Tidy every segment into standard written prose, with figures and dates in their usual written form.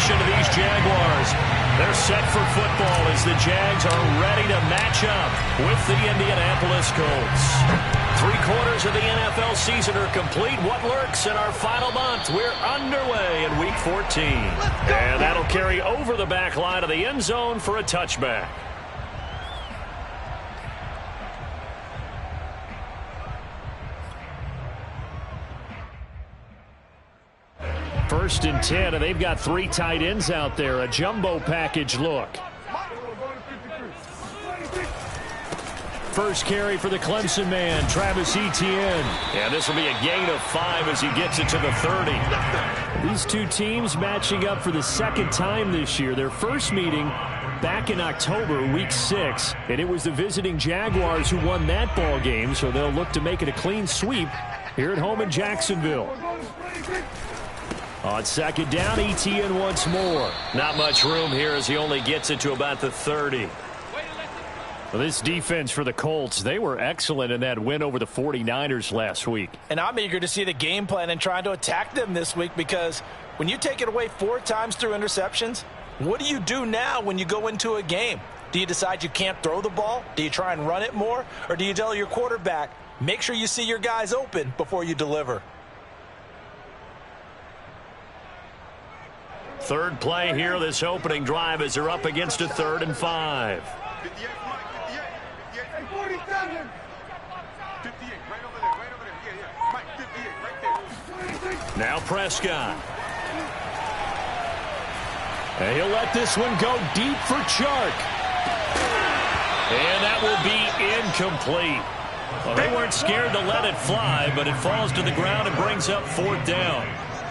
formation to these Jaguars. They're set for football as the Jags are ready to match up with the Indianapolis Colts. 3/4 of the NFL season are complete. What lurks in our final month? We're underway in Week 14. And that'll carry over the back line of the end zone for a touchback. First and 10, and they've got 3 tight ends out there. A jumbo package look. First carry for the Clemson man, Travis Etienne. And this will be a gain of 5 as he gets it to the 30. These two teams matching up for the second time this year. Their first meeting back in October, Week 6. And it was the visiting Jaguars who won that ball game, so they'll look to make it a clean sweep here at home in Jacksonville. On second down, Etienne once more. Not much room here as he only gets it to about the 30. Well, this defense for the Colts, they were excellent in that win over the 49ers last week. And I'm eager to see the game plan and trying to attack them this week, because when you take it away 4 times through interceptions, what do you do now when you go into a game? Do you decide you can't throw the ball? Do you try and run it more? Or do you tell your quarterback, make sure you see your guys open before you deliver? Third play here, this opening drive, as they're up against a 3rd and 5. Now Prescott. And he'll let this one go deep for Chark. And that will be incomplete. Well, they weren't scared to let it fly, but it falls to the ground and brings up 4th down.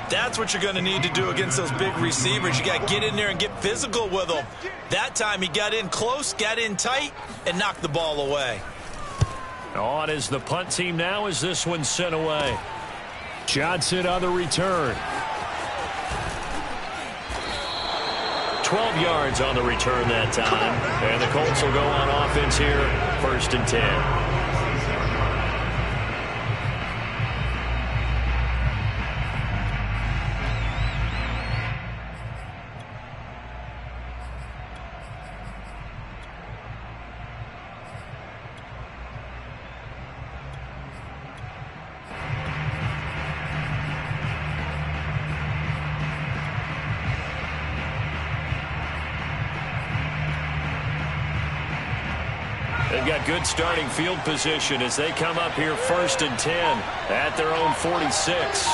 That's what you're going to need to do against those big receivers. You got to get in there and get physical with them. That time he got in close, got in tight, and knocked the ball away. On is the punt team now as this one's sent away. Johnson on the return. 12 yards on the return that time. And the Colts will go on offense here, 1st and 10. They've got good starting field position as they come up here 1st and 10 at their own 46.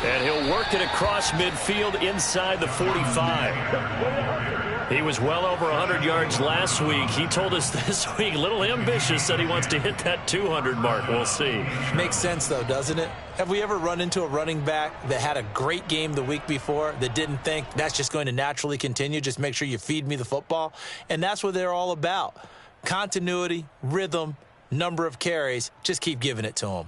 And he'll work it across midfield inside the 45. He was well over 100 yards last week. He told us this week, a little ambitious, said he wants to hit that 200 mark. We'll see. Makes sense, though, doesn't it? Have we ever run into a running back that had a great game the week before that didn't think that's just going to naturally continue? Just make sure you feed me the football. And that's what they're all about. Continuity, rhythm, number of carries. Just keep giving it to them.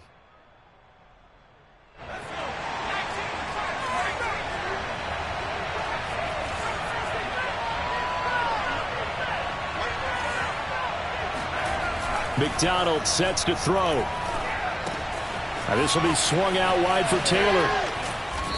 McDonald sets to throw. Now this will be swung out wide for Taylor.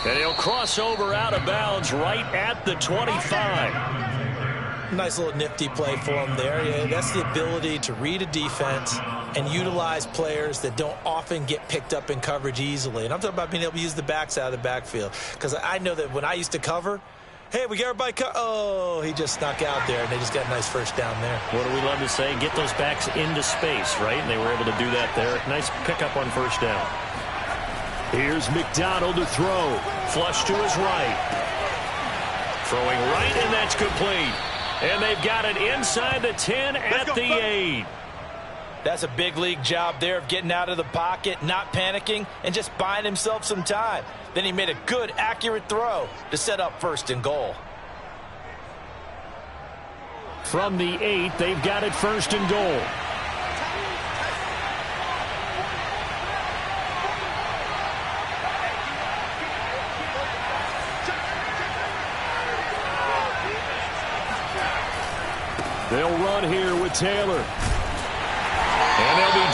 And he'll cross over out of bounds right at the 25. Nice little nifty play for him there. Yeah, that's the ability to read a defense and utilize players that don't often get picked up in coverage easily. And I'm talking about being able to use the backs out of the backfield. Because I know that when I used to cover, hey, we got everybody oh, he just snuck out there, and they just got a nice first down there. What do we love to say? Get those backs into space, right? And they were able to do that there. Nice pickup on 1st down. Here's McDonald to throw. Flush to his right. Throwing right, and that's complete. And they've got it inside the 10 at the 8. That's a big league job there of getting out of the pocket, not panicking, and just buying himself some time. Then he made a good, accurate throw to set up 1st and goal. From the 8, they've got it 1st and goal. They'll run here with Taylor. And they'll be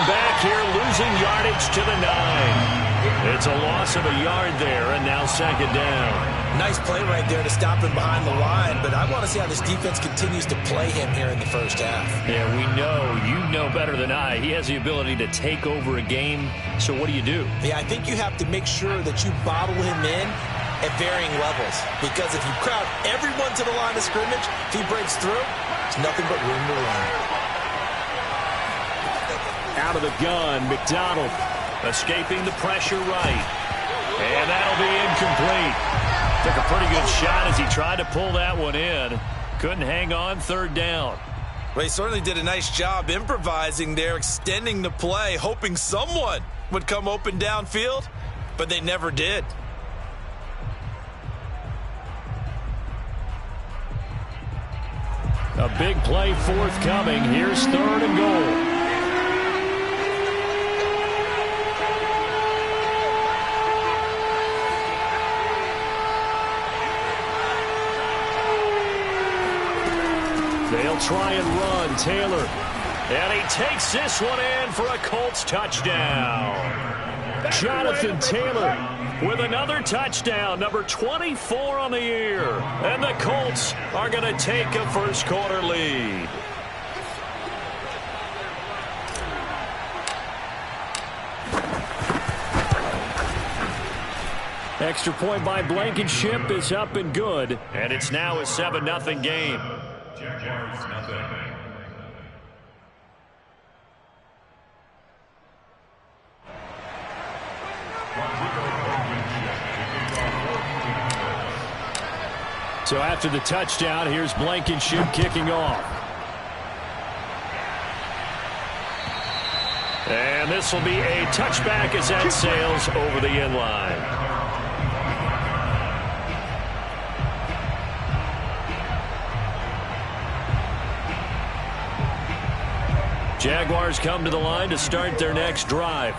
back here, losing yardage to the 9. It's a loss of a yard there, and now second down. Nice play right there to stop him behind the line, but I want to see how this defense continues to play him here in the first half. Yeah, we know. You know better than I. He has the ability to take over a game, so what do you do? Yeah, I think you have to make sure that you bottle him in at varying levels, because if you crowd everyone to the line of scrimmage, if he breaks through, there's nothing but room to run. Out of the gun, McDonald escaping the pressure right. And that'll be incomplete. Took a pretty good shot as he tried to pull that one in. Couldn't hang on, third down. Well, he certainly did a nice job improvising there, extending the play, hoping someone would come open downfield, but they never did. A big play forthcoming. Here's third and goal. They'll try and run. Taylor. And he takes this one in for a Colts touchdown. Jonathan Taylor with another touchdown, number 24 on the year. And the Colts are going to take a first quarter lead. Extra point by Blankenship is up and good. And it's now a 7-0 game. So after the touchdown, here's Blankenship kicking off. And this will be a touchback as that sails over the end line. Jaguars come to the line to start their next drive.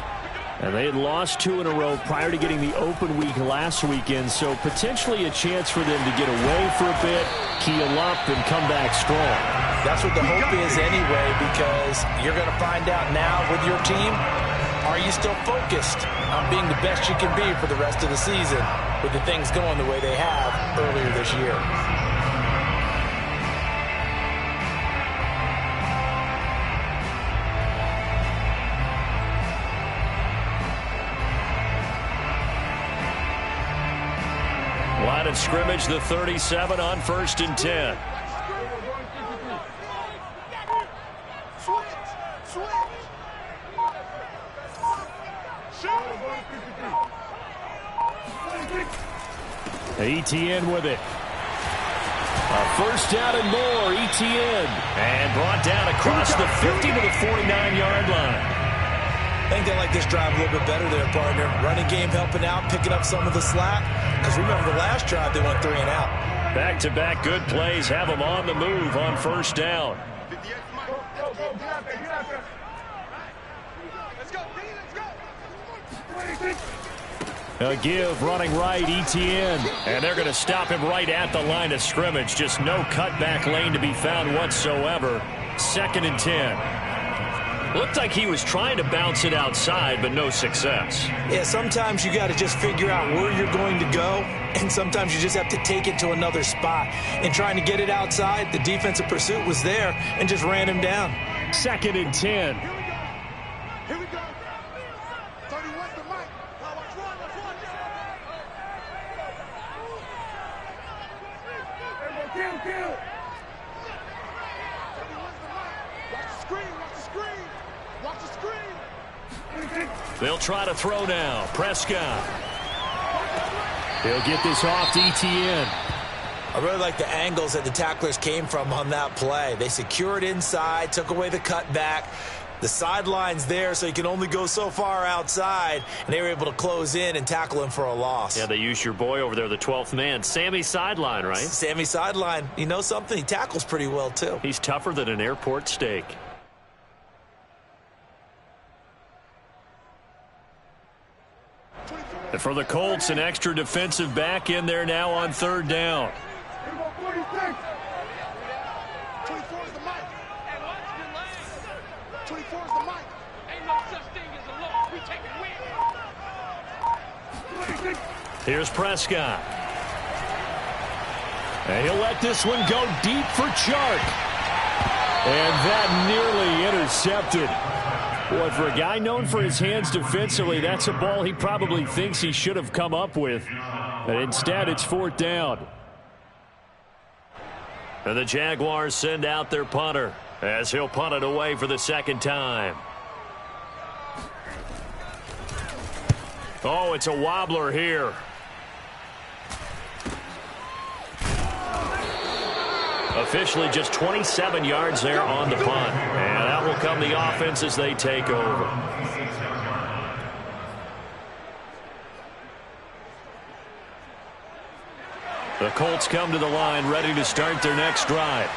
And they had lost 2 in a row prior to getting the open week last weekend, so potentially a chance for them to get away for a bit, keel up, and come back strong. That's what the hope is anyway, because you're going to find out now with your team, are you still focused on being the best you can be for the rest of the season with the things going the way they have earlier this year? Line of scrimmage, the 37 on 1st and 10. Etienne with it. A first down and more, Etienne. And brought down across the 50 to the 49-yard line. I think they like this drive a little bit better there, partner. Running game helping out, picking up some of the slack. Because remember the last drive, they went 3 and out. Back-to-back good plays have them on the move on first down. A give running right, Etienne. And they're going to stop him right at the line of scrimmage. Just no cutback lane to be found whatsoever. 2nd and 10. Looked like he was trying to bounce it outside, but no success. Yeah, sometimes you got to just figure out where you're going to go, and sometimes you just have to take it to another spot. And trying to get it outside, the defensive pursuit was there and just ran him down. 2nd and 10. Here we go. 31's the mic. Watch one. Kill. 31's the mic. Watch the screen. Watch the screen. They'll try to throw now. Prescott. He'll get this off to Etienne. I really like the angles that the tacklers came from on that play. They secured inside, took away the cutback. The sideline's there, so you can only go so far outside, and they were able to close in and tackle him for a loss. Yeah, they used your boy over there, the 12th man. Sammy Sideline, right? Sammy Sideline. You know something? He tackles pretty well, too. He's tougher than an airport steak. And for the Colts, an extra defensive back in there now on 3rd down. 24's the mic. 24's the mic. Here's Prescott. And he'll let this one go deep for Chark. And that nearly intercepted. Boy, for a guy known for his hands defensively, that's a ball he probably thinks he should have come up with. But instead, it's 4th down. And the Jaguars send out their punter as he'll punt it away for the 2nd time. Oh, it's a wobbler here. Officially just 27 yards there on the punt. And out will come the offense as they take over. The Colts come to the line ready to start their next drive.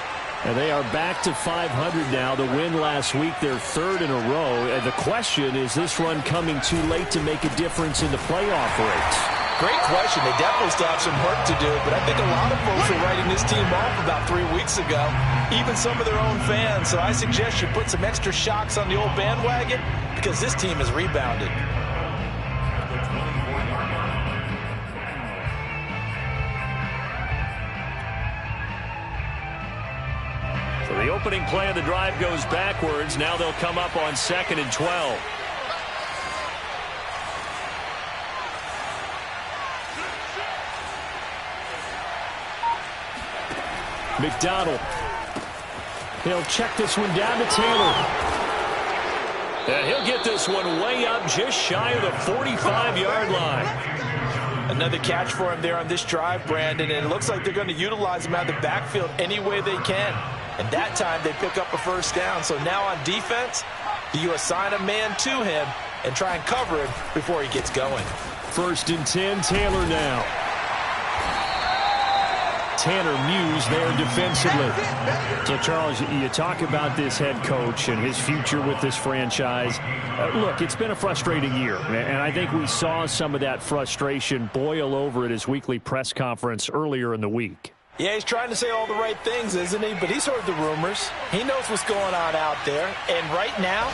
And they are back to 500 now. The win last week, their 3rd in a row. And the question, is this run coming too late to make a difference in the playoff race? Great question. They definitely still have some work to do, but I think a lot of folks were writing this team off about 3 weeks ago, even some of their own fans. So I suggest you put some extra shocks on the old bandwagon because this team has rebounded. So the opening play of the drive goes backwards. Now they'll come up on 2nd and 12. McDonald. He'll check this one down to Taylor. And he'll get this one way up just shy of the 45-yard line. Another catch for him there on this drive, Brandon, and it looks like they're going to utilize him out of the backfield any way they can. And that time they pick up a 1st down. So now on defense, do you assign a man to him and try and cover him before he gets going? 1st and 10, Taylor now. Tanner Muse there defensively. So, Charles, you talk about this head coach and his future with this franchise. Look, it's been a frustrating year, and I think we saw some of that frustration boil over at his weekly press conference earlier in the week. Yeah, he's trying to say all the right things, isn't he? But he's heard the rumors. He knows what's going on out there. And right now,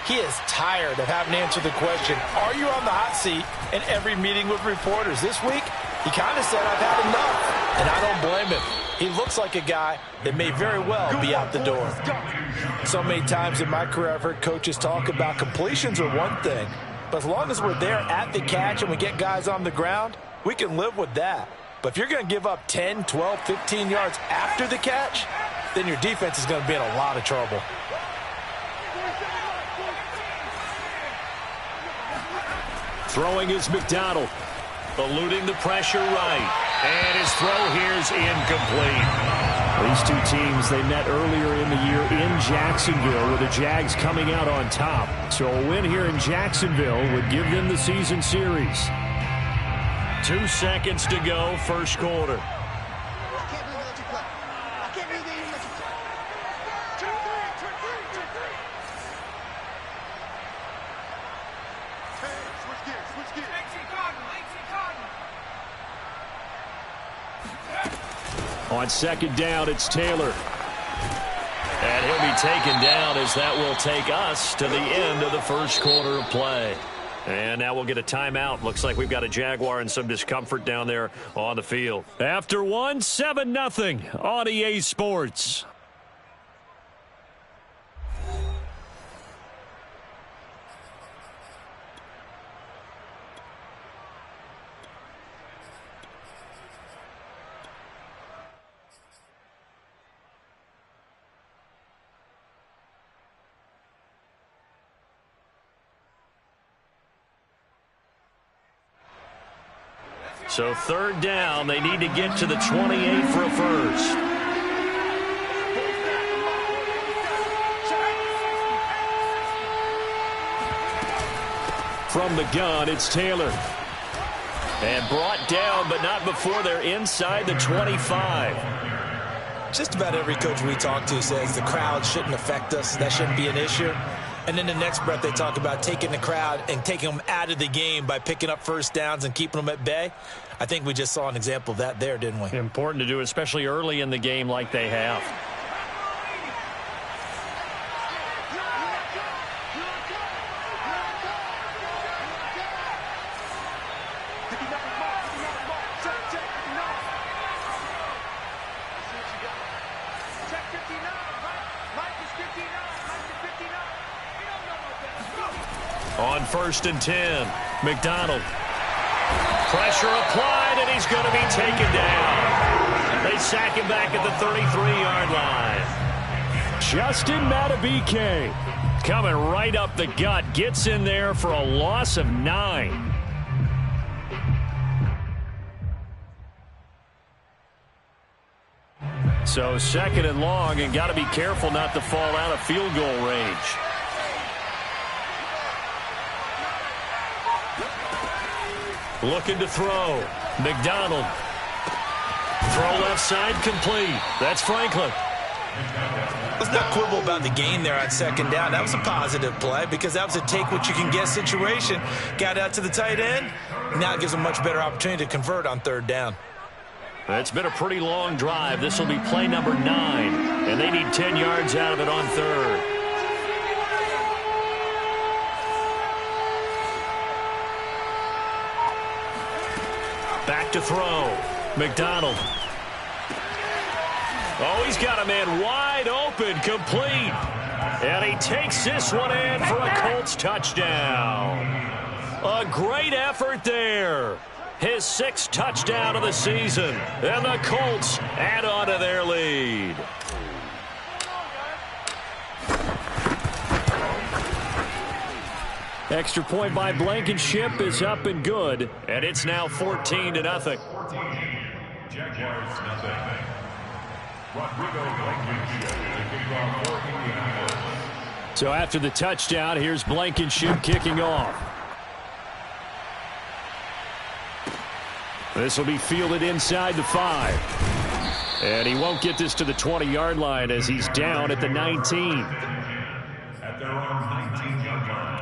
he is tired of having to answer the question, are you on the hot seat in every meeting with reporters? This week, he kind of said, I've had enough. And I don't blame him. He looks like a guy that may very well be out the door. So many times in my career, I've heard coaches talk about completions are one thing. But as long as we're there at the catch and we get guys on the ground, we can live with that. But if you're going to give up 10, 12, 15 yards after the catch, then your defense is going to be in a lot of trouble. Throwing is McDonald. Eluding the pressure right. And his throw here is incomplete. These two teams, they met earlier in the year in Jacksonville with the Jags coming out on top. So a win here in Jacksonville would give them the season series. 2 seconds to go, 1st quarter. On 2nd down, it's Taylor. And he'll be taken down as that will take us to the end of the 1st quarter of play. And now we'll get a timeout. Looks like we've got a Jaguar and some discomfort down there on the field. After 1, 7-0 on EA Sports. So 3rd down, they need to get to the 28 for a 1st. From the gun, it's Taylor. And brought down, but not before they're inside the 25. Just about every coach we talk to says the crowd shouldn't affect us. That shouldn't be an issue. And then the next breath they talk about taking the crowd and taking them out of the game by picking up 1st downs and keeping them at bay. I think we just saw an example of that there, didn't we? Important to do, especially early in the game like they have. On 1st and 10, McDonald. Pressure applied, and he's going to be taken down. They sack him back at the 33-yard line. Justin Madubuike coming right up the gut. Gets in there for a loss of 9. So 2nd and long, and got to be careful not to fall out of field goal range. Looking to throw. McDonald. Throw left side, complete. That's Franklin. Let's not quibble about the gain there on 2nd down. That was a positive play because that was a take-what-you-can-get situation. Got out to the tight end. Now it gives them a much better opportunity to convert on 3rd down. It's been a pretty long drive. This will be play number 9, and they need 10 yards out of it on 3rd. Back to throw. McDonald. Oh, he's got a man wide open, complete. And he takes this one in for a Colts touchdown. A great effort there. His 6th touchdown of the season. And the Colts add on to their lead. Extra point by Blankenship is up and good. And it's now 14-0. Jaguars nothing. So after the touchdown, here's Blankenship kicking off. This will be fielded inside the 5. And he won't get this to the 20-yard line as he's down at the 19. At their own 19-yard line.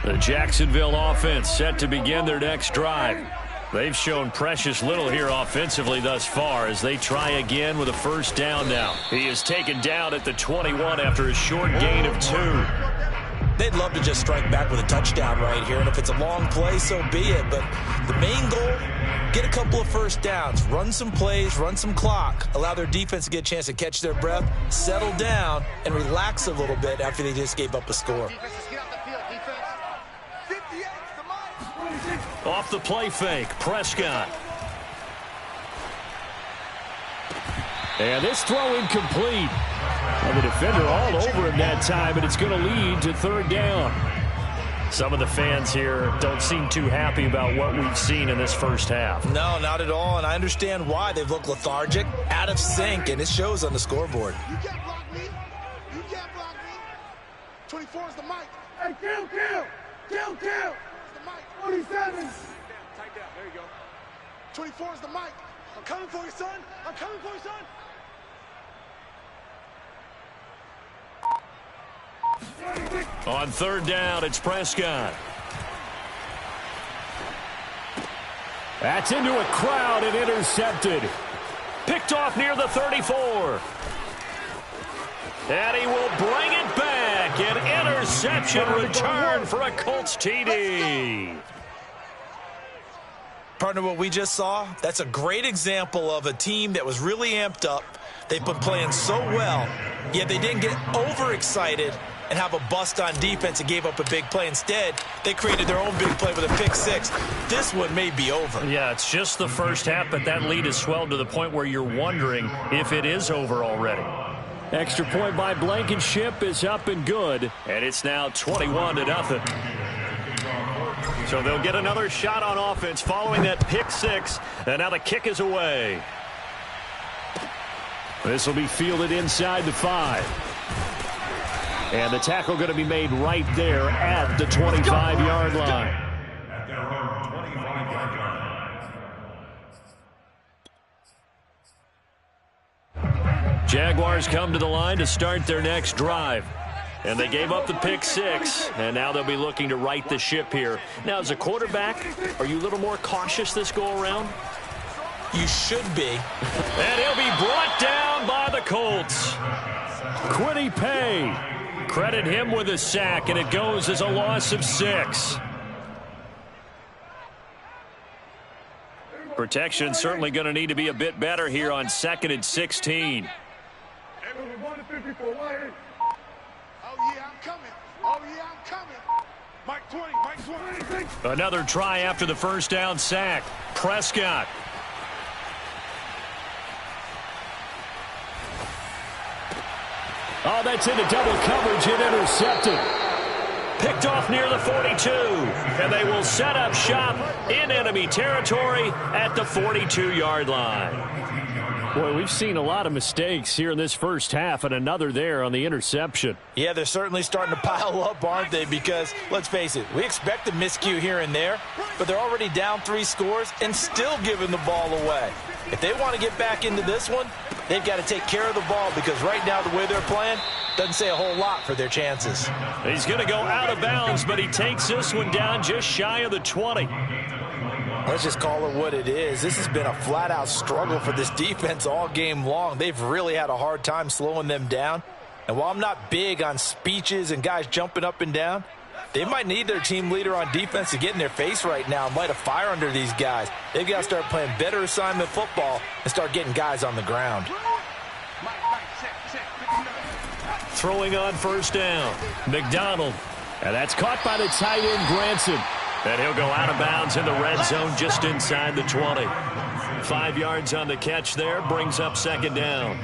The Jacksonville offense set to begin their next drive. They've shown precious little here offensively thus far as they try again with a 1st down now. He is taken down at the 21 after a short gain of 2. They'd love to just strike back with a touchdown right here, and if it's a long play, so be it. But the main goal, get a couple of 1st downs, run some plays, run some clock, allow their defense to get a chance to catch their breath, settle down, and relax a little bit after they just gave up a score. Off the play fake, Prescott. And this throw incomplete. And the defender all over him that time, and it's going to lead to 3rd down. Some of the fans here don't seem too happy about what we've seen in this first half. No, not at all, and I understand why. They've looked lethargic, out of sync, and it shows on the scoreboard. You can't block me. You can't block me. 24 is the mic. Hey, kill. It's the mic. 47. Tight down. There you go. 24 is the mic. I'm coming for you, son. I'm coming for you, son. On 3rd down, it's Prescott. That's into a crowd and intercepted. Picked off near the 34. And he will bring it back. An interception return for a Colts TD. Partner, what we just saw, that's a great example of a team that was really amped up. They've been playing so well, yet they didn't get overexcited and have a bust on defense and gave up a big play. Instead, they created their own big play with a pick 6. This one may be over. Yeah, it's just the first half, but that lead has swelled to the point where you're wondering if it is over already. Extra point by Blankenship is up and good, and it's now 21-0. So they'll get another shot on offense following that pick 6, and now the kick is away. This will be fielded inside the 5. And the tackle going to be made right there at the 25-yard line. At their own 25-yard line. Jaguars come to the line to start their next drive. And they gave up the pick 6, and now they'll be looking to right the ship here. Now, as a quarterback, are you a little more cautious this go-around? You should be. And he'll be brought down by the Colts. Quiddy Pay. Credit him with a sack, and it goes as a loss of 6. Protection certainly going to need to be a bit better here on 2nd and 16. coming. Oh, yeah, I'm coming. Mike 20, Mike 20. Another try after the first down sack. Prescott. Oh, that's into double coverage and intercepted. Picked off near the 42. And they will set up shop in enemy territory at the 42-yard line. Boy, we've seen a lot of mistakes here in this first half, and another there on the interception. Yeah, they're certainly starting to pile up, aren't they? Because, let's face it, we expect a miscue here and there, but they're already down 3 scores and still giving the ball away. If they want to get back into this one, they've got to take care of the ball, because right now the way they're playing doesn't say a whole lot for their chances. He's going to go out of bounds, but he takes this one down just shy of the 20. Let's just call it what it is. This has been a flat-out struggle for this defense all game long. They've really had a hard time slowing them down. And while I'm not big on speeches and guys jumping up and down, they might need their team leader on defense to get in their face right now and light a fire under these guys. They've got to start playing better assignment football and start getting guys on the ground. Throwing on first down, McDonald. And that's caught by the tight end, Granson. And he'll go out of bounds in the red zone just inside the 20. 5 yards on the catch there, brings up second down.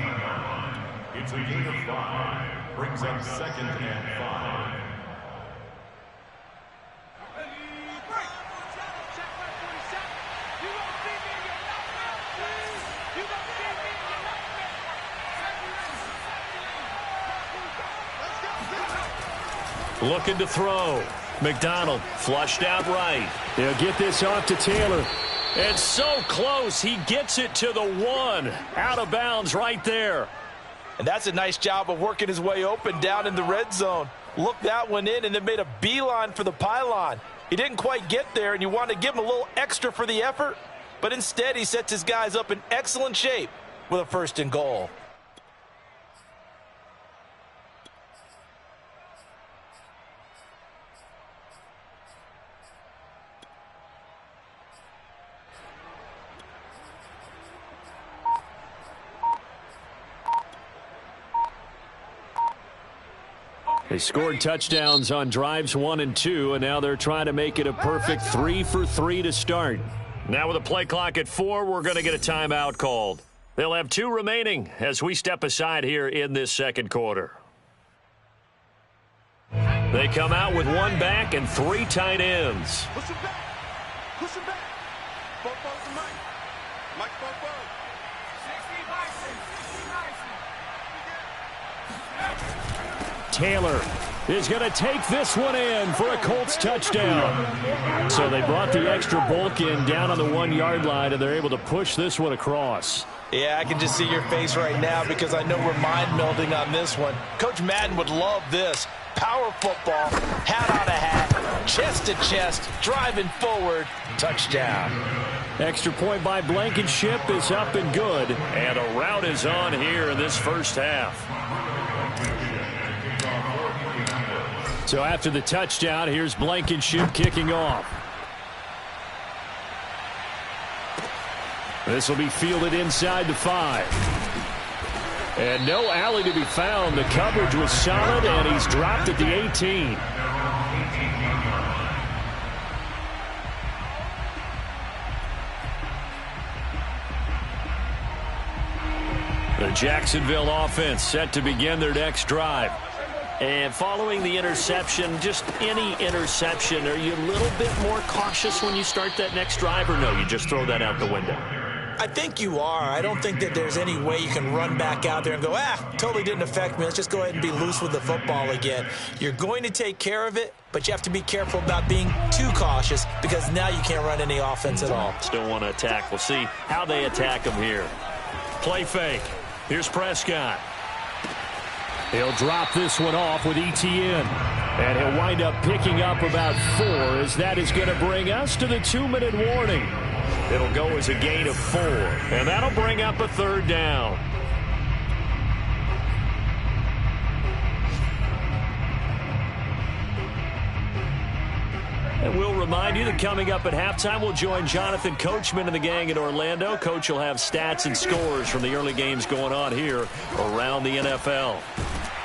It's a gain of 5. Brings up second and 5. Looking to throw. McDonald flushed out right. They'll get this off to Taylor. It's so close. He gets it to the 1. Out of bounds right there. And that's a nice job of working his way open down in the red zone. Looked that one in and then made a beeline for the pylon. He didn't quite get there, and you want to give him a little extra for the effort. But instead, he sets his guys up in excellent shape with a 1st and goal. They scored touchdowns on drives 1 and 2, and now they're trying to make it a perfect 3 for 3 to start. Now with a play clock at 4, we're going to get a timeout called. They'll have 2 remaining as we step aside here in this second quarter. They come out with 1 back and 3 tight ends. Push him back. Push him back. Both to Mike. Mike, both. Taylor is going to take this one in for a Colts touchdown. So they brought the extra bulk in down on the 1-yard line, and they're able to push this one across. Yeah, I can just see your face right now because I know we're mind-melding on this one. Coach Madden would love this. Power football, hat on a hat, chest to chest, driving forward, touchdown. Extra point by Blankenship is up and good. And a route is on here in this first half. So after the touchdown, here's Blankenship kicking off. This will be fielded inside the 5. And no alley to be found. The coverage was solid, and he's dropped at the 18. The Jacksonville offense set to begin their next drive. And following the interception, just any interception, are you a little bit more cautious when you start that next drive, or no, you just throw that out the window? I think you are. I don't think that there's any way you can run back out there and go, totally didn't affect me. Let's just go ahead and be loose with the football again. You're going to take care of it, but you have to be careful about being too cautious because now you can't run any offense at all. Still want to attack. We'll see how they attack them here. Play fake. Here's Prescott. He'll drop this one off with ETN. And he'll wind up picking up about 4 as that is going to bring us to the 2-minute warning. It'll go as a gain of 4. And that'll bring up a 3rd down. And we'll remind you that coming up at halftime, we'll join Jonathan Coachman and the gang in Orlando. Coach will have stats and scores from the early games going on here around the NFL.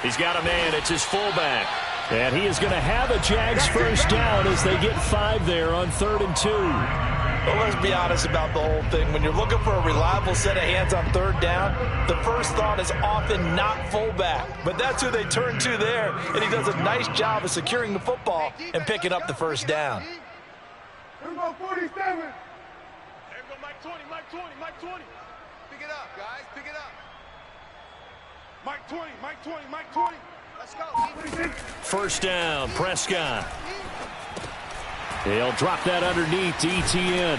He's got a man. It's his fullback. And he is going to have a Jags first down as they get 5 there on 3rd and 2. Well, let's be honest about the whole thing. When you're looking for a reliable set of hands on 3rd down, the first thought is often not fullback. But that's who they turn to there, and he does a nice job of securing the football and picking up the first down. Here we go, 47. There we go, Mike 20, Mike 20, Mike 20. Pick it up, guys, pick it up. Mike 20, Mike 20, Mike 20. Let's go. First down, Prescott. He'll drop that underneath to ETN.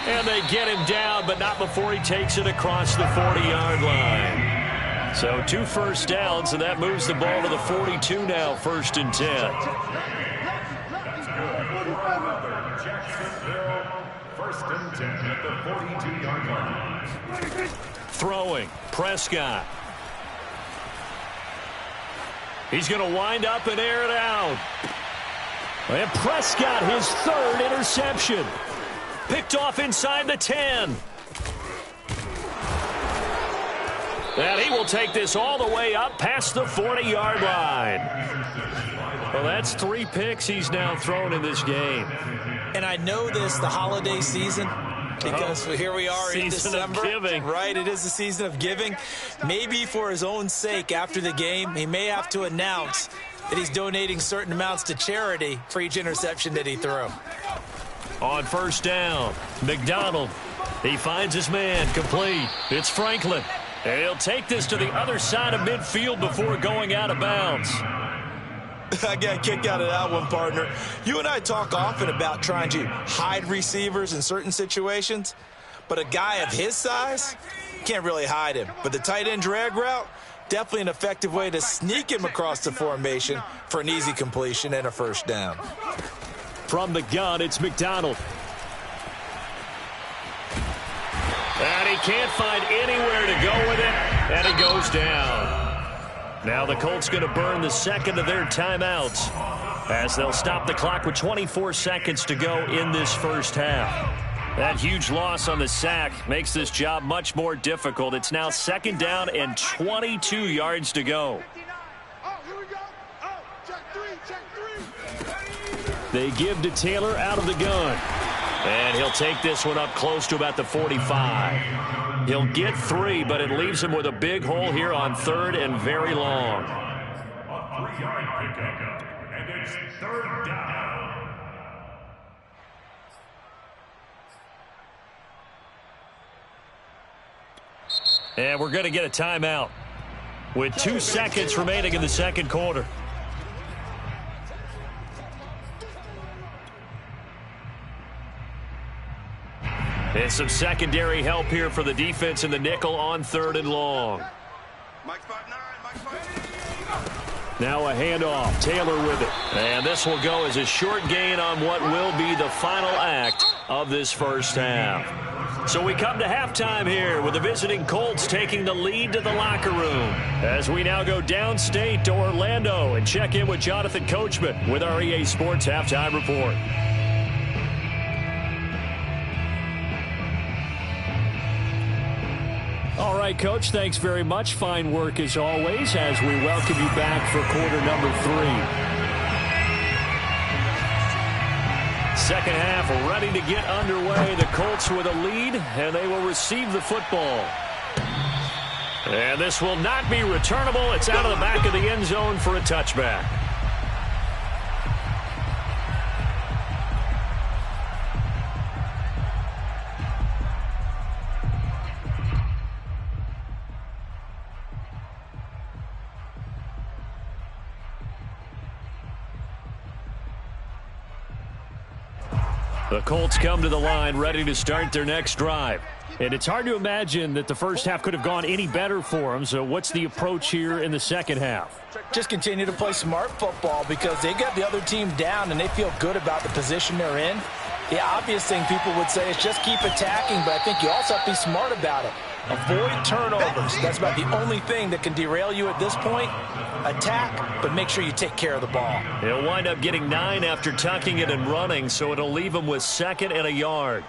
And they get him down, but not before he takes it across the 40-yard line. So 2 first downs, and that moves the ball to the 42 now, 1st and 10. First and 10 at the 42-yard line. Throwing, Prescott. He's going to wind up and air it out. And Prescott, his 3rd interception. Picked off inside the 10. And he will take this all the way up past the 40-yard line. Well, that's 3 picks he's now thrown in this game. And I know this, the holiday season, because here we are in December. Season of giving. Right, it is the season of giving. Maybe for his own sake after the game, he may have to announce that he's donating certain amounts to charity for each interception that he threw. On first down, McDonald. He finds his man, complete. It's Franklin. And he'll take this to the other side of midfield before going out of bounds. I got a kick out of that one, partner. You and I talk often about trying to hide receivers in certain situations, but a guy of his size, can't really hide him. But the tight end drag route, definitely an effective way to sneak him across the formation for an easy completion and a first down. From the gun, it's McDonald. And he can't find anywhere to go with it, and he goes down. Now the Colts going to burn the second of their timeouts as they'll stop the clock with 24 seconds to go in this first half. That huge loss on the sack makes this job much more difficult. It's now 2nd down and 22 yards to go. Oh, here we go. Oh, check 3, check 3. They give to Taylor out of the gun. And he'll take this one up close to about the 45. He'll get 3, but it leaves him with a big hole here on 3rd and very long. A 3-yard pickup, and it's 3rd down. And we're going to get a timeout with 2 seconds remaining in the second quarter. And some secondary help here for the defense in the nickel on 3rd and long. Now a handoff. Taylor with it. And this will go as a short gain on what will be the final act of this first half. So we come to halftime here with the visiting Colts taking the lead to the locker room. As we now go downstate to Orlando and check in with Jonathan Coachman with our EA Sports Halftime Report. All right, Coach, thanks very much. Fine work as always as we welcome you back for quarter number 3. Second half ready to get underway. The Colts with a lead, and they will receive the football. And this will not be returnable. It's out of the back of the end zone for a touchback. The Colts come to the line ready to start their next drive. And it's hard to imagine that the first half could have gone any better for them. So what's the approach here in the second half? Just continue to play smart football because they got the other team down and they feel good about the position they're in. The obvious thing people would say is just keep attacking, but I think you also have to be smart about it. Avoid turnovers. That's about the only thing that can derail you at this point. Attack, but make sure you take care of the ball. He'll wind up getting 9 after tucking it and running, so it'll leave him with 2nd and a yard.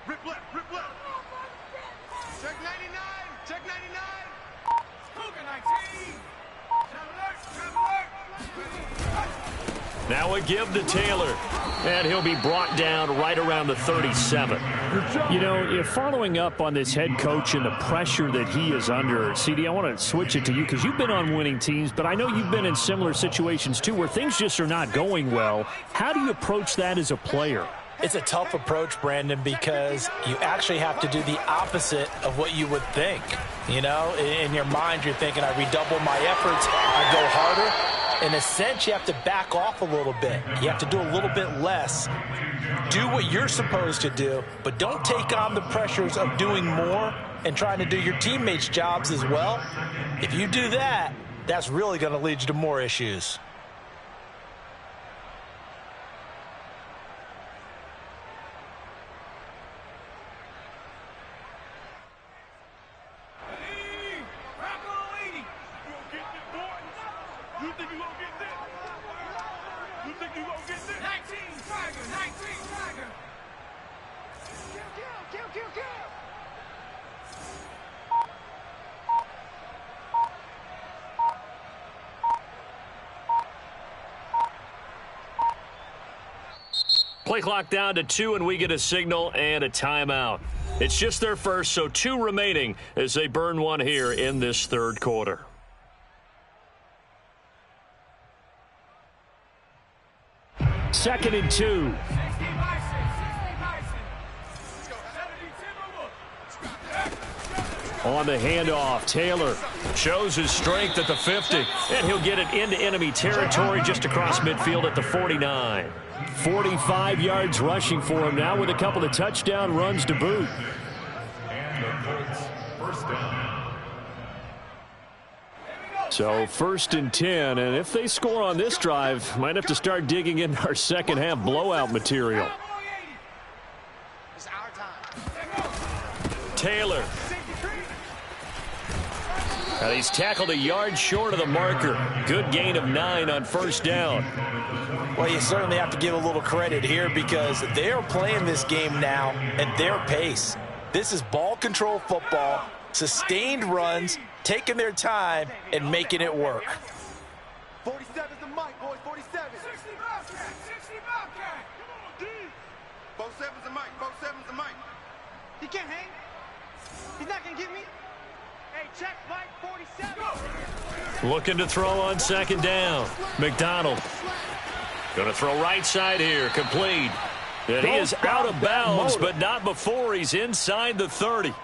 Rip left, rip left. Check 99, check 99. Now a give to Taylor. And he'll be brought down right around the 37. You know, if following up on this head coach and the pressure that he is under, CD, I want to switch it to you because you've been on winning teams, but I know you've been in similar situations too where things just are not going well. How do you approach that as a player? It's a tough approach, Brandon, because you actually have to do the opposite of what you would think. You know, in your mind, you're thinking, I redouble my efforts, I go harder. In a sense, you have to back off a little bit. You have to do a little bit less. Do what you're supposed to do, but don't take on the pressures of doing more and trying to do your teammates' jobs as well. If you do that, that's really going to lead you to more issues. Play clock down to 2, and we get a signal and a timeout. It's just their first, so 2 remaining as they burn one here in this third quarter. Second and 2. On the handoff, Taylor shows his strength at the 50, and he'll get it into enemy territory just across midfield at the 49. 45 yards rushing for him now with a couple of touchdown runs to boot. And the Colts, first down. So first and 10, and if they score on this drive, might have to start digging in our second half blowout material. Taylor. Now he's tackled a yard short of the marker. Good gain of 9 on first down. Well, you certainly have to give a little credit here because they are playing this game now at their pace. This is ball control football, sustained runs, taking their time and making it work. 47's the mic, boys, 47. 60 Bobcat, 60 Bobcat. Come on, D. 47's the mic, 47's the mic. He can't hang. He's not going to get me. Hey, check, Mike, 47. Looking to throw on second down. McDonald. Going to throw right side here, complete. And he is out of bounds, but not before he's inside the 30.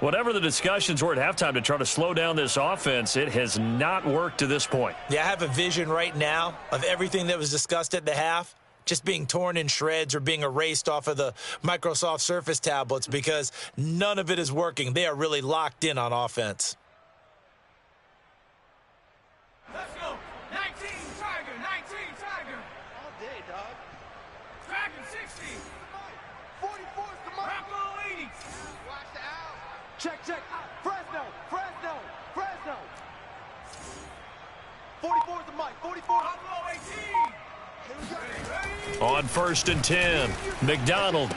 Whatever the discussions were at halftime to try to slow down this offense, it has not worked to this point. Yeah, I have a vision right now of everything that was discussed at the half just being torn in shreds or being erased off of the Microsoft Surface tablets because none of it is working. They are really locked in on offense. Let's go. 19, Tiger, 19, Tiger. All day, dog. Dragon 60. 44's the mic. Rocco 80. Watch the out. Check, check. Fresno, Fresno, Fresno. 44's the mic. 44. Rocco 18. On first and 10, McDonald.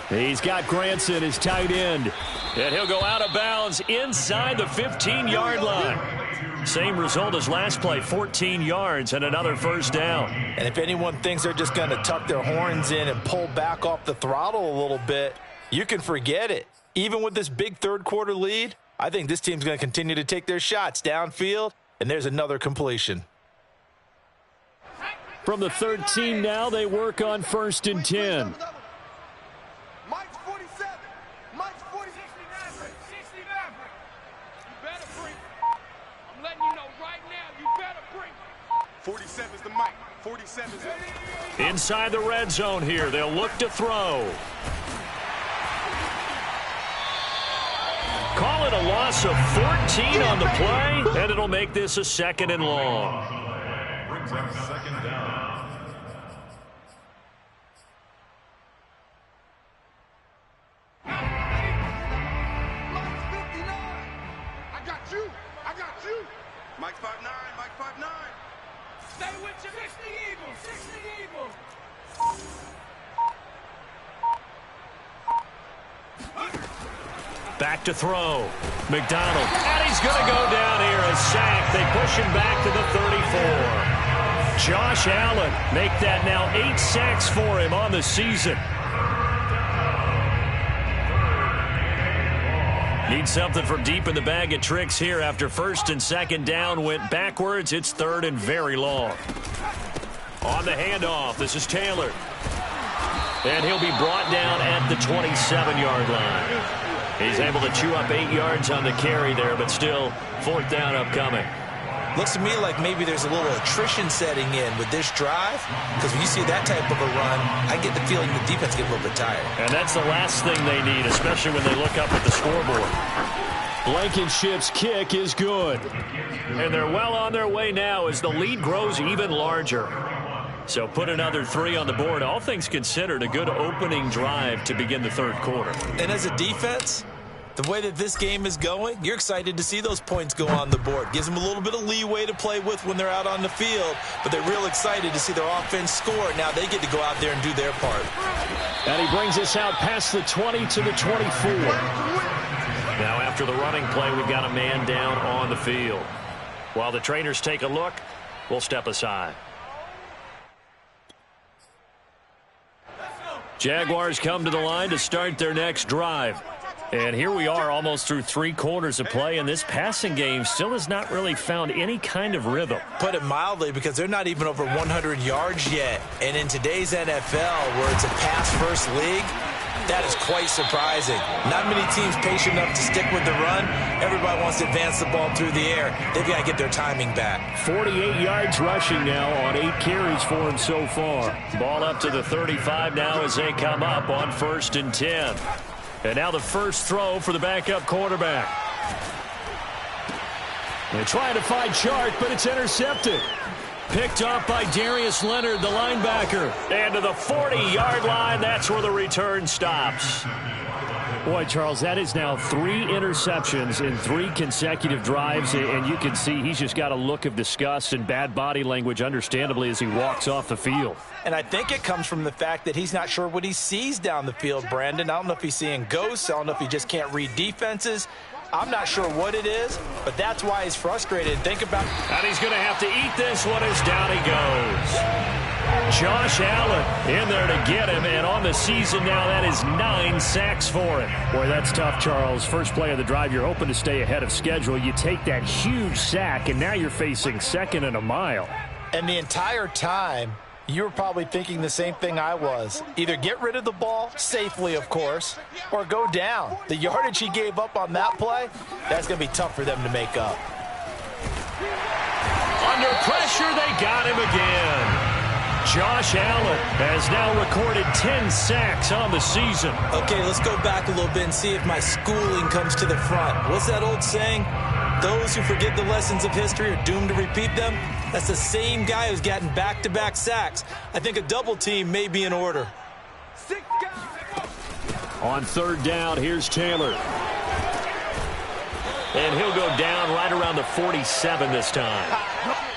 He's got Granson, his tight end. And he'll go out of bounds inside the 15-yard line. Same result as last play, 14 yards and another first down. And if anyone thinks they're just going to tuck their horns in and pull back off the throttle a little bit, you can forget it. Even with this big third quarter lead, I think this team's going to continue to take their shots downfield, and there's another completion. From the 13 now, they work on first and 10. Mike's 47. Mike's 40. 60 Maverick. You better bring. I'm letting you know right now, you better bring. 47's the mic. 47's the Inside the red zone here, they'll look to throw. Call it a loss of 14 on the play, and it'll make this a second and long. Brings up second down. Mike 5'9", Mike 5'9". Stay with your 60 Eagles, 60 Eagles. Back to throw. McDonald. And he's going to go down here, a sack. They push him back to the 34. Josh Allen make that now 8 sacks for him on the season. Need something from deep in the bag of tricks here after first and second down went backwards. It's third and very long. On the handoff, this is Taylor. And he'll be brought down at the 27-yard line. He's able to chew up 8 yards on the carry there, but still fourth down upcoming. Looks to me like maybe there's a little attrition setting in with this drive, because when you see that type of a run, I get the feeling the defense gets a little bit tired. And that's the last thing they need, especially when they look up at the scoreboard. Blankenship's kick is good. And they're well on their way now as the lead grows even larger. So put another 3 on the board. All things considered, a good opening drive to begin the third quarter. And as a defense, the way that this game is going, you're excited to see those points go on the board. Gives them a little bit of leeway to play with when they're out on the field, but they're real excited to see their offense score. Now they get to go out there and do their part. And he brings us out past the 20 to the 24. Now after the running play, we've got a man down on the field. While the trainers take a look, we'll step aside. Jaguars come to the line to start their next drive. And here we are almost through 3 quarters of play, and this passing game still has not really found any kind of rhythm. Put it mildly, because they're not even over 100 yards yet. And in today's NFL, where it's a pass-first league, that is quite surprising. Not many teams patient enough to stick with the run. Everybody wants to advance the ball through the air. They've got to get their timing back. 48 yards rushing now on 8 carries for him so far. Ball up to the 35 now as they come up on 1st and 10. And now the first throw for the backup quarterback. They're trying to find Chark, but it's intercepted. Picked off by Darius Leonard, the linebacker. And to the 40-yard line, that's where the return stops. Boy, Charles, that is now 3 interceptions in 3 consecutive drives, and you can see he's just got a look of disgust and bad body language, understandably, as he walks off the field. And I think it comes from the fact that he's not sure what he sees down the field, Brandon. I don't know if he's seeing ghosts. I don't know if he just can't read defenses. I'm not sure what it is, but that's why he's frustrated. Think about it. And he's going to have to eat this one as down he goes. Josh Allen in there to get him, and on the season now, that is 9 sacks for him. Boy, that's tough, Charles. First play of the drive, you're hoping to stay ahead of schedule. You take that huge sack, and now you're facing 2nd and a mile. And the entire time, you were probably thinking the same thing I was. Either get rid of the ball, safely of course, or go down. The yardage he gave up on that play, that's going to be tough for them to make up. Under pressure, they got him again. Josh Allen has now recorded 10 sacks on the season. Okay, let's go back a little bit and see if my schooling comes to the front. What's that old saying? Those who forget the lessons of history are doomed to repeat them. That's the same guy who's gotten back-to-back sacks. I think a double team may be in order. On 3rd down, here's Taylor. And he'll go down right around the 47 this time.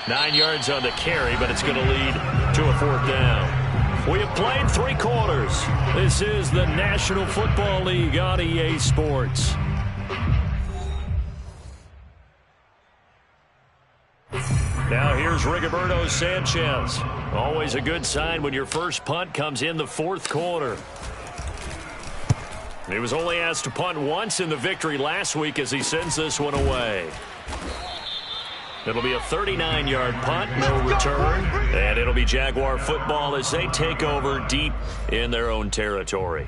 9 yards on the carry, but it's going to lead to a 4th down. We have played 3 quarters. This is the National Football League on EA Sports. Now here's Rigoberto Sanchez. Always a good sign when your first punt comes in the 4th quarter. He was only asked to punt once in the victory last week as he sends this one away. It'll be a 39-yard punt, no return. And it'll be Jaguar football as they take over deep in their own territory.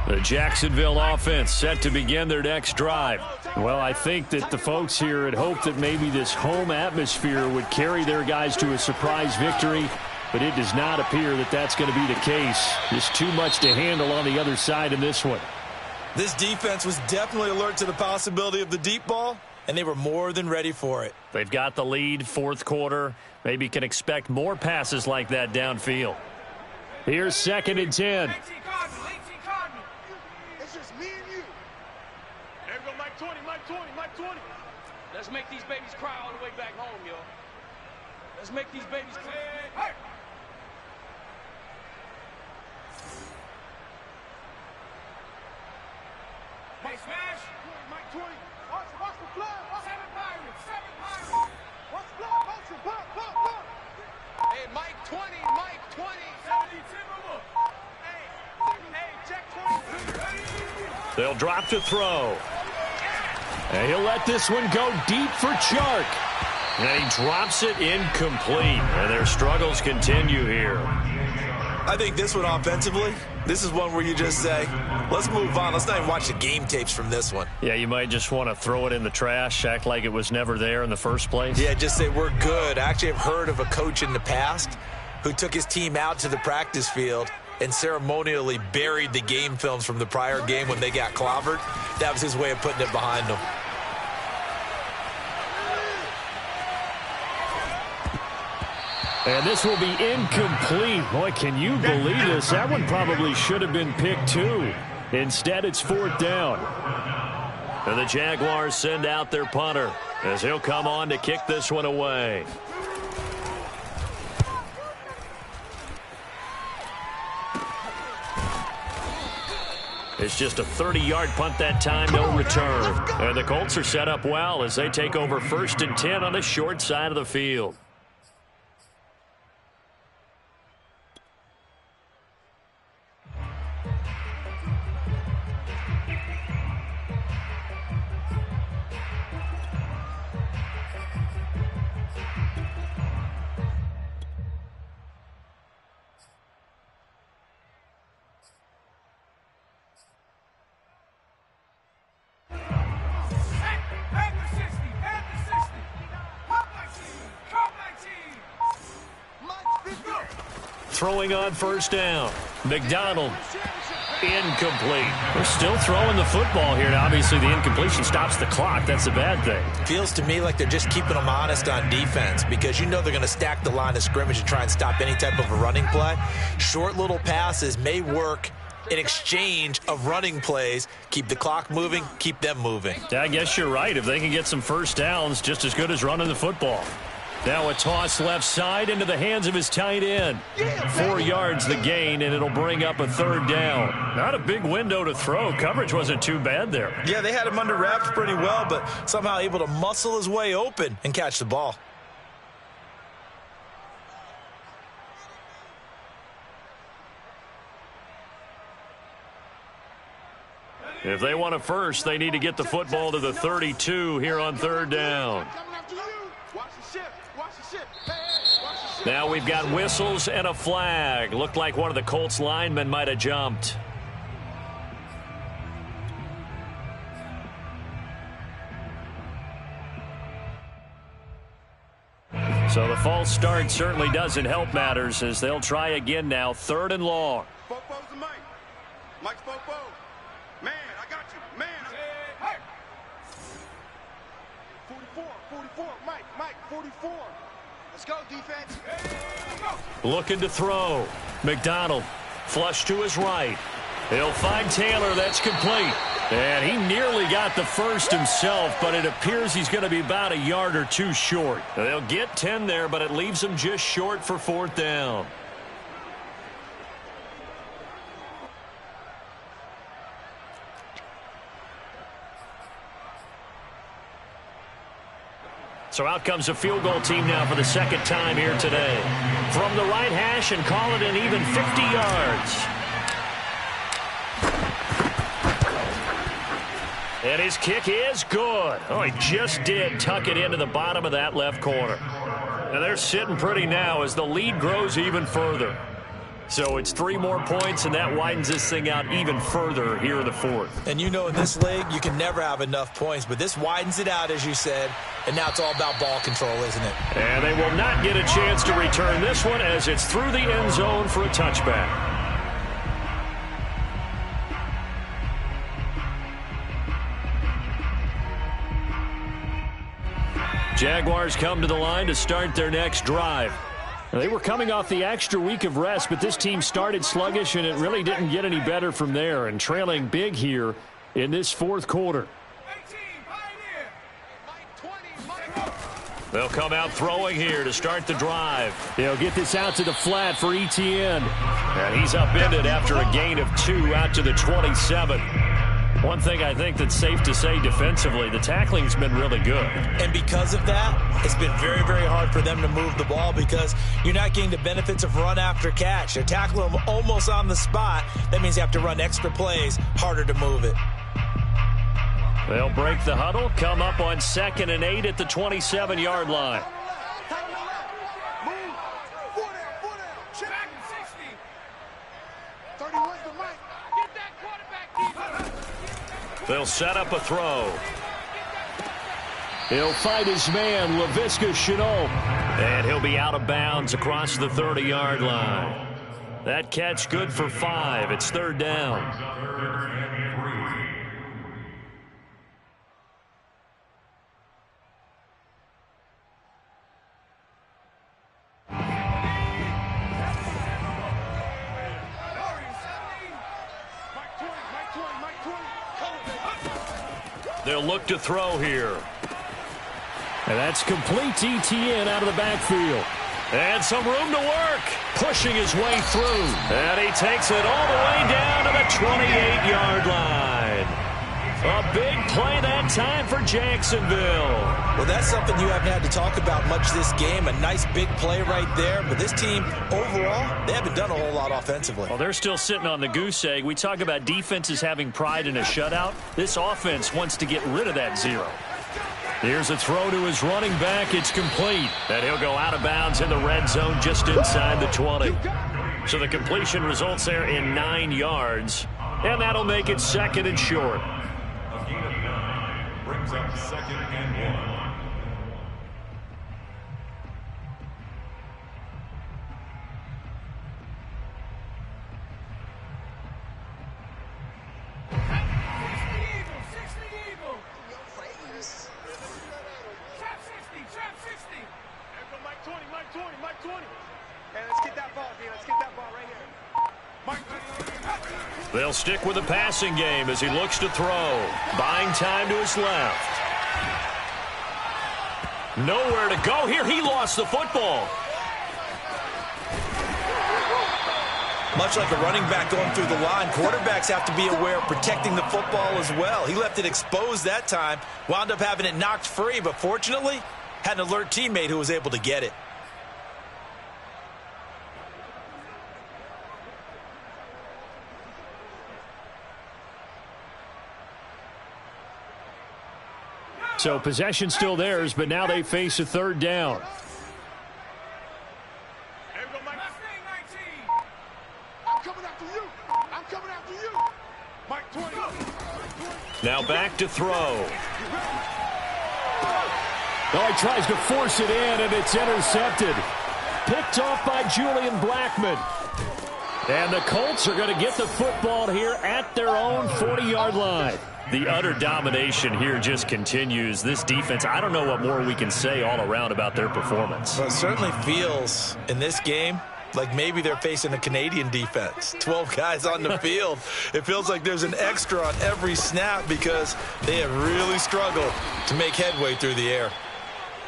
The Jacksonville offense set to begin their next drive. Well, I think that the folks here had hoped that maybe this home atmosphere would carry their guys to a surprise victory, but it does not appear that that's going to be the case. Just too much to handle on the other side in this one. This defense was definitely alert to the possibility of the deep ball, and they were more than ready for it. They've got the lead, 4th quarter. Maybe can expect more passes like that downfield. Here's 2nd and 10. It's just me and you. There we go, Mike 20, Mike 20, Mike 20. Let's make these babies cry all the way back home, yo. Let's make these babies cry. Hey! smash. Mike 20. Watch the flag. Seven Pirates. Watch the flag. Motion. Pop. Hey, Mike 20. 70 Timberwolf. Hey, check 20. They'll drop to throw. And he'll let this one go deep for Chark. And he drops it incomplete. And their struggles continue here. I think this one offensively, this is one where you just say, let's move on. Let's not even watch the game tapes from this one. Yeah, you might just want to throw it in the trash, act like it was never there in the first place. Yeah, just say we're good. I actually have heard of a coach in the past who took his team out to the practice field and ceremonially buried the game films from the prior game when they got clobbered. That was his way of putting it behind them. And this will be incomplete. Boy, can you believe this? That one probably should have been picked too. Instead, it's fourth down. And the Jaguars send out their punter as he'll come on to kick this one away. It's just a 30-yard punt that time, no return. And the Colts are set up well as they take over 1st and 10 on the short side of the field. Throwing on first down. McDonald. Incomplete. They're still throwing the football here. Now, obviously, the incompletion stops the clock. That's a bad thing. Feels to me like they're just keeping them honest on defense because you know they're going to stack the line of scrimmage and try and stop any type of a running play. Short little passes may work in exchange of running plays. Keep the clock moving, keep them moving. Yeah, I guess you're right. If they can get some first downs, just as good as running the football. Now a toss left side into the hands of his tight end. 4 yards the gain, and it'll bring up a third down. Not a big window to throw. Coverage wasn't too bad there. Yeah, they had him under wraps pretty well, but somehow able to muscle his way open and catch the ball. If they want a first, they need to get the football to the 32 here on third down. Now we've got whistles and a flag. Looked like one of the Colts linemen might have jumped. So the false start certainly doesn't help matters as they'll try again now. 3rd and long. Fopo's the Mike. Mike's Fopo. Man, I got you. Man. Hey. 44. Mike, 44. Let's go, defense. Looking to throw. McDonald. Flush to his right. He'll find Taylor. That's complete. And he nearly got the first himself, but it appears he's going to be about a yard or two short. They'll get 10 there, but it leaves them just short for 4th down. So out comes a field goal team now for the 2nd time here today. From the right hash and call it an even 50 yards. And his kick is good. Oh, he just did tuck it into the bottom of that left corner. And they're sitting pretty now as the lead grows even further. So it's 3 more points, and that widens this thing out even further here in the 4th. And you know in this league, you can never have enough points, but this widens it out, as you said, and now it's all about ball control, isn't it? And they will not get a chance to return this one as it's through the end zone for a touchback. Jaguars come to the line to start their next drive. They were coming off the extra week of rest, but this team started sluggish, and it really didn't get any better from there, and trailing big here in this 4th quarter. They'll come out throwing here to start the drive. They'll get this out to the flat for Etienne. And he's upended after a gain of 2 out to the 27. One thing I think that's safe to say defensively, the tackling's been really good. And because of that, it's been very, very hard for them to move the ball because you're not getting the benefits of run after catch. They're tackling them almost on the spot. That means you have to run extra plays, harder to move it. They'll break the huddle, come up on 2nd and 8 at the 27-yard line. They'll set up a throw. He'll fight his man, Laviska Shenault. And he'll be out of bounds across the 30-yard line. That catch good for 5. It's 3rd down. They'll look to throw here. And that's complete to Etienne out of the backfield. And some room to work. Pushing his way through. And he takes it all the way down to the 28-yard line. A big play that time for Jacksonville. Well, that's something you haven't had to talk about much this game. A nice big play right there. But this team, overall, they haven't done a whole lot offensively. Well, they're still sitting on the goose egg. We talk about defenses having pride in a shutout. This offense wants to get rid of that 0. Here's a throw to his running back. It's complete. And he'll go out of bounds in the red zone just inside the 20. So the completion results there in 9 yards. And that'll make it 2nd and short. A gain of 9 brings up 2nd and 1. They'll stick with the passing game as he looks to throw. Buying time to his left. Nowhere to go here. He lost the football. Much like a running back going through the line, quarterbacks have to be aware of protecting the football as well. He left it exposed that time, wound up having it knocked free, but fortunately, had an alert teammate who was able to get it. So possession still theirs, but now they face a 3rd down. Now back to throw. Oh, he tries to force it in, and it's intercepted. Picked off by Julian Blackman. And the Colts are going to get the football here at their own 40-yard line. The utter domination here just continues. This defense, I don't know what more we can say all around about their performance. Well, it certainly feels in this game like maybe they're facing a Canadian defense. 12 guys on the field. It feels like there's an extra on every snap because they have really struggled to make headway through the air.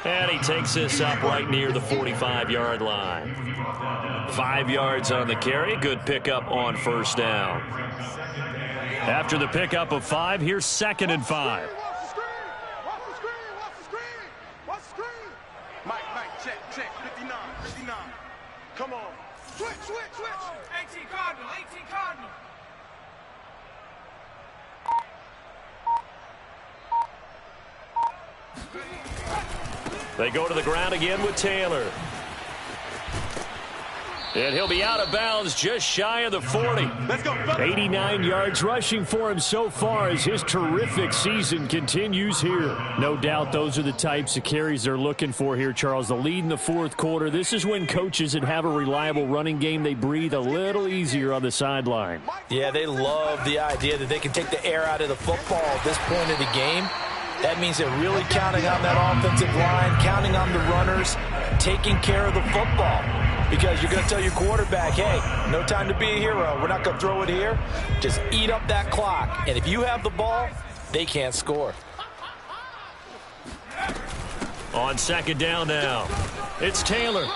And he takes this up right near the 45-yard line. 5 yards on the carry. Good pickup on 1st down. After the pickup of 5, here's 2nd and 5. Mike, check, 59. Come on. Switch. 18 Cardinal. They go to the ground again with Taylor. And he'll be out of bounds just shy of the 40. Let's go. 89 yards rushing for him so far as his terrific season continues here. No doubt those are the types of carries they're looking for here, Charles. The lead in the 4th quarter. This is when coaches that have a reliable running game, they breathe a little easier on the sideline. Yeah, they love the idea that they can take the air out of the football at this point of the game. That means they're really counting on that offensive line, counting on the runners, taking care of the football. Because you're going to tell your quarterback, hey, no time to be a hero. We're not going to throw it here. Just eat up that clock. And if you have the ball, they can't score. On 2nd down now, it's Taylor.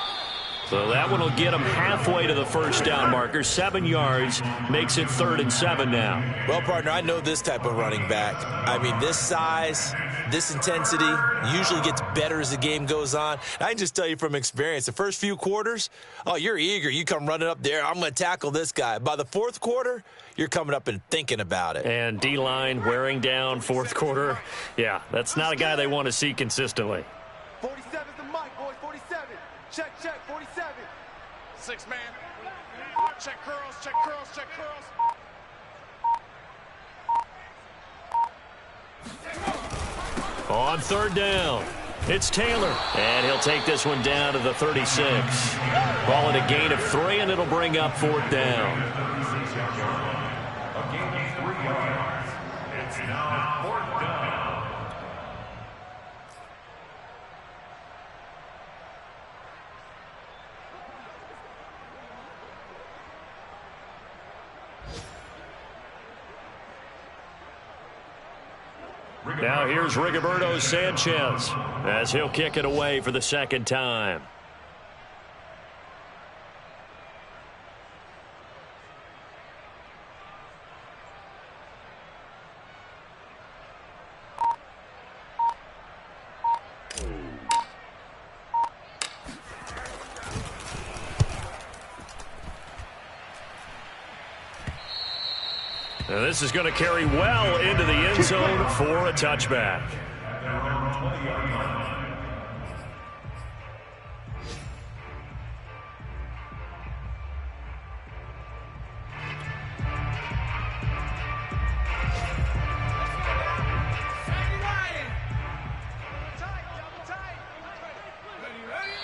So that one will get him halfway to the first down marker. 7 yards makes it 3rd and 7 now. Well, partner, I know this type of running back. I mean, this size, this intensity usually gets better as the game goes on. I can just tell you from experience, the first few quarters, oh, you're eager. You come running up there, I'm going to tackle this guy. By the fourth quarter, you're coming up and thinking about it. And D-line wearing down fourth quarter. Yeah, that's not a guy they want to see consistently. 47's the mic, boys. 47. Check, 47. 6 man. Check curls, check curls, check curls. On 3rd down, it's Taylor. And he'll take this one down to the 36. Ball at a gain of 3, and it'll bring up 4th down. A gain of 3 yards. It's now 4th down. Now here's Rigoberto Sanchez as he'll kick it away for the 2nd time. Now this is going to carry well into the end zone for a touchback.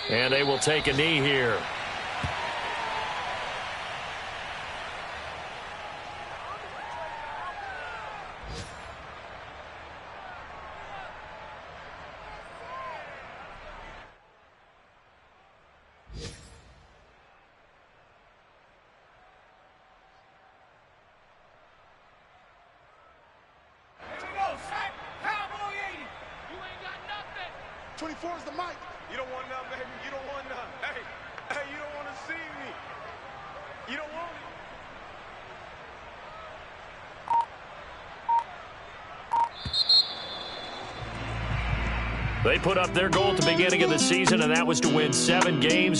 And they will take a knee here. They put up their goal at the beginning of the season, and that was to win 7 games.